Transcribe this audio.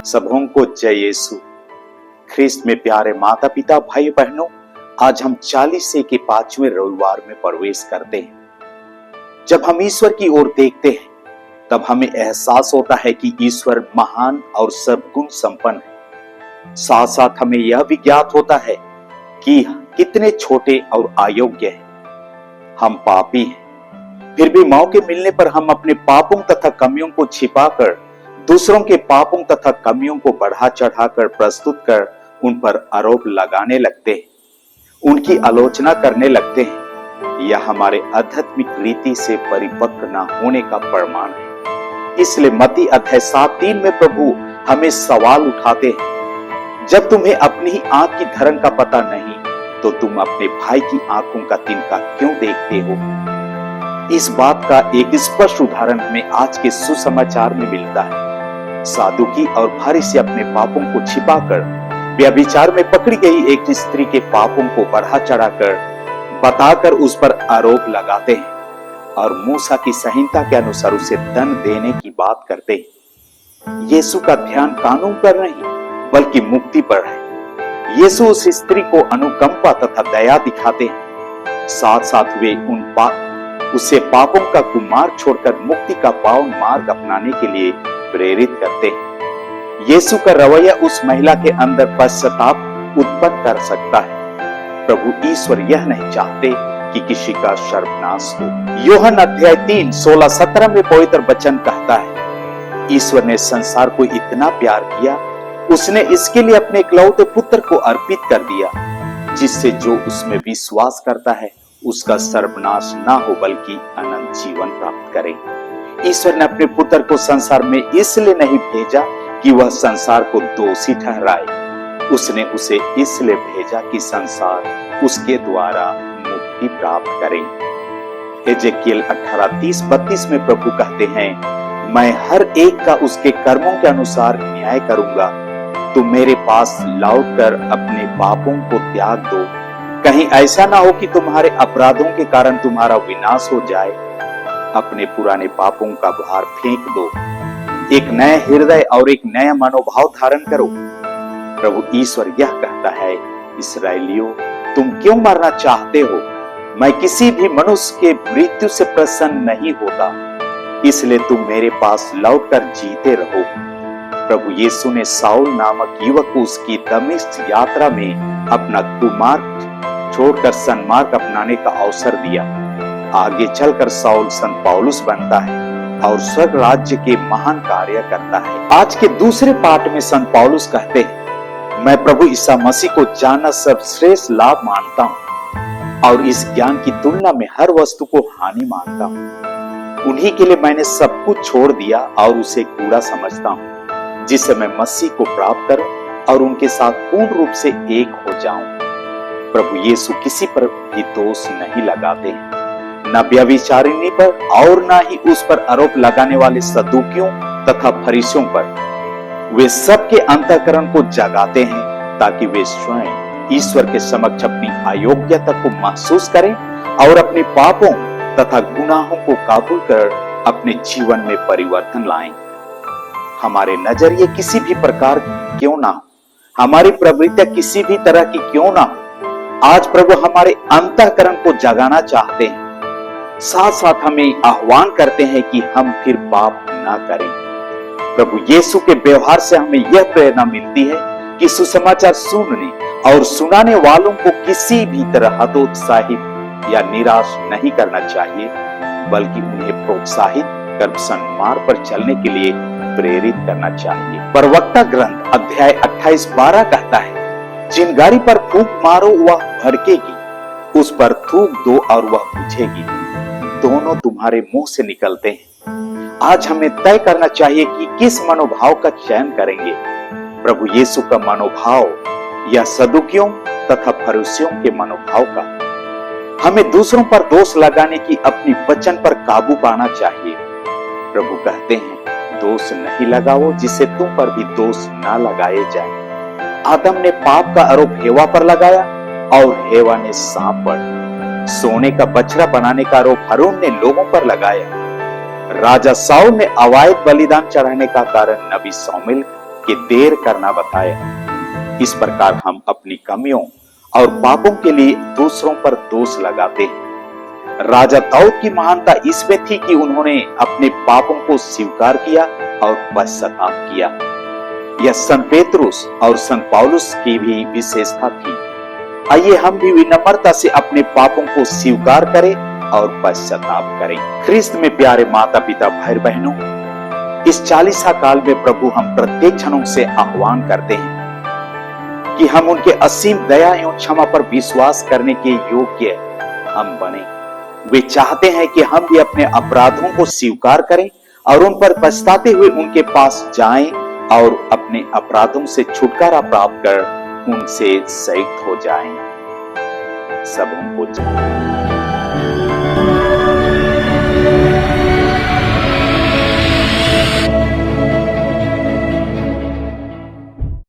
सबों को जय यीशु। ख्रिस्त में प्यारे माता पिता भाई बहनों, आज हम 40 के 5वें रविवार में प्रवेश करते हैं। जब हम ईश्वर की ओर देखते हैं तब हमें एहसास होता है कि ईश्वर महान और सर्वगुण संपन्न है। साथ साथ हमें यह भी ज्ञात होता है कि कितने छोटे और अयोग्य हैं। हम पापी हैं, फिर भी मौके मिलने पर हम अपने पापों तथा कमियों को छिपाकर दूसरों के पापों तथा कमियों को बढ़ा चढ़ाकर प्रस्तुत कर उन पर आरोप लगाने लगते हैं, उनकी आलोचना करने लगते हैं। यह हमारे आध्यात्मिक रीति से परिपक्व न होने का प्रमाण है। इसलिए मत्ती अध्याय 7:3 में प्रभु हमें सवाल उठाते हैं, जब तुम्हें अपनी ही आंख की धर्म का पता नहीं तो तुम अपने भाई की आंखों का तिनका क्यों देखते हो। इस बात का एक स्पष्ट उदाहरण हमें आज के सुसमाचार में मिलता है। सादुकी और फरीसी अपने पापों को छिपाकर व्यभिचार में पकड़ी गई एक स्त्री के पापों को बढ़ा चढ़ाकर बताकर उस पर आरोप लगाते हैं और मूसा की संहिता के अनुसार उसे दंड देने की बात करते हैं। यीशु का ध्यान कानून पर नहीं बल्कि मुक्ति पर है। यीशु उस स्त्री को अनुकंपा तथा दया दिखाते हैं। साथ साथ वे उसे पापों का कुमार्ग छोड़कर मुक्ति का पावन मार्ग अपनाने के लिए प्रेरित करते हैं। यीशु का रवैया उस महिला के अंदर पश्चाताप उत्पन्न कर सकता है। प्रभु ईश्वर यह नहीं चाहते कि किसी का सर्वनाश हो। यूहन्ना अध्याय 3:16-17 में पवित्र वचन कहता है, ईश्वर ने संसार को इतना प्यार किया, उसने इसके लिए अपने इकलौते पुत्र को अर्पित कर दिया, जिससे जो उसमें विश्वास करता है उसका सर्वनाश ना हो बल्कि अनंत जीवन प्राप्त करे। ईश्वर ने अपने पुत्र को संसार में इसलिए नहीं भेजा कि वह संसार को दोषी ठहराए, उसने उसे इसलिए भेजा कि संसार उसके द्वारा मुक्ति प्राप्त करे। एजेकियल 18:30-32 में प्रभु कहते हैं, मैं हर एक का उसके कर्मों के अनुसार न्याय करूंगा। तुम मेरे पास लौटकर अपने पापों को त्याग दो, कहीं ऐसा ना हो कि तुम्हारे अपराधों के कारण तुम्हारा विनाश हो जाए। अपने पुराने पापों का भार फेंक दो, एक नया हृदय और एक नया मनोभाव धारण करो। प्रभु ईश्वर यह कहता है, इस्राएलियों तुम क्यों मरना चाहते हो? मैं किसी भी मनुष्य के मृत्यु से प्रसन्न नहीं होता, इसलिए तुम मेरे पास लौटकर जीते रहो। प्रभु यीशु ने शाऊल नामक युवक को उसकी दमिश्क यात्रा में अपना कुमार्ग छोड़कर सन्मार्ग अपनाने का अवसर दिया। आगे चलकर शाऊल संत पौलुस बनता है और स्वर्ग राज्य के महान कार्य करता है। आज के दूसरे पाठ में संत पौलुस कहते हैं, मैं प्रभु ईसा मसीह को जानना सर्वश्रेष्ठ लाभ मानता हूँ और इस ज्ञान की तुलना में हर वस्तु को हानि मानता हूँ। उन्हीं के लिए मैंने सब कुछ छोड़ दिया और उसे कूड़ा समझता हूँ, जिससे मैं मसीह को प्राप्त करूं और उनके साथ पूर्ण रूप से एक हो जाऊं। प्रभु यीशु किसी पर भी दोष नहीं लगाते हैं, न व्यभिचारिणी पर और न ही उस पर आरोप लगाने वाले सदूकियों तथा फरीसियों पर। वे सबके अंतःकरण को जगाते हैं ताकि वे स्वयं ईश्वर के समक्ष अपनी अयोग्यता को महसूस करें और अपने पापों तथा गुनाहों को काबू कर अपने जीवन में परिवर्तन लाएं। हमारे नजरिए किसी भी प्रकार क्यों ना हो, हमारी प्रवृत्तियां किसी भी तरह की क्यों ना हो, आज प्रभु हमारे अंतःकरण को जगाना चाहते हैं। साथ साथ हमें आह्वान करते हैं कि हम फिर पाप ना करें। प्रभु यीशु के व्यवहार से हमें यह प्रेरणा मिलती है कि सुसमाचार सुनने और सुनाने वालों को किसी भी तरह हतोत्साहित या निराश नहीं करना चाहिए, बल्कि उन्हें प्रोत्साहित कर सन्मार्ग पर चलने के लिए प्रेरित करना चाहिए। प्रवक्ता ग्रंथ अध्याय 28:12 कहता है, चिंगारी पर फूंक मारो वह भड़केगी, उस पर थूक दो और वह बुझेगी। दोनों तुम्हारे मुंह से निकलते हैं। आज हमें तय करना चाहिए कि किस मनोभाव का चयन करेंगे, प्रभु यीशु का मनोभाव या सदुकियों तथा फरीसियों के मनोभाव का। हमें दूसरों पर दोष लगाने की अपनी वचन पर काबू पाना चाहिए। प्रभु कहते हैं, दोष नहीं लगाओ जिससे तुम पर भी दोष ना लगाए जाए। आदम ने पाप का आरोप हेवा पर लगाया और हेवा ने सांप पर। सोने का बछड़ा बनाने का आरोप हारून ने लोगों पर लगाया। राजा शाऊल ने अवैध बलिदान चढ़ाने का कारण नबी शामुएल कि देर करना बताया। इस प्रकार हम अपनी कमियों और पापों के लिए दूसरों पर दोष लगाते हैं। राजा दाऊद की महानता इसमें थी कि उन्होंने अपने पापों को स्वीकार किया और पश्चाताप किया। यह संत पेतरुस और संत पौलुस की भी विशेषता थी। आइए हम भी विनम्रता से अपने पापों को स्वीकार करें और पश्चाताप करें। ख्रिस्त में प्यारे माता पिता भाई बहनों, इस 40 काल में प्रभु हम प्रत्येक जनों से आह्वान करते हैं कि हम उनके असीम दया एवं क्षमा पर विश्वास करने के योग्य हम बने। वे चाहते हैं कि हम भी अपने अपराधों को स्वीकार करें और उन पर पछताते हुए उनके पास जाएं और अपने अपराधों से छुटकारा प्राप्त कर उनसे संयुक्त हो जाएं। सब हमको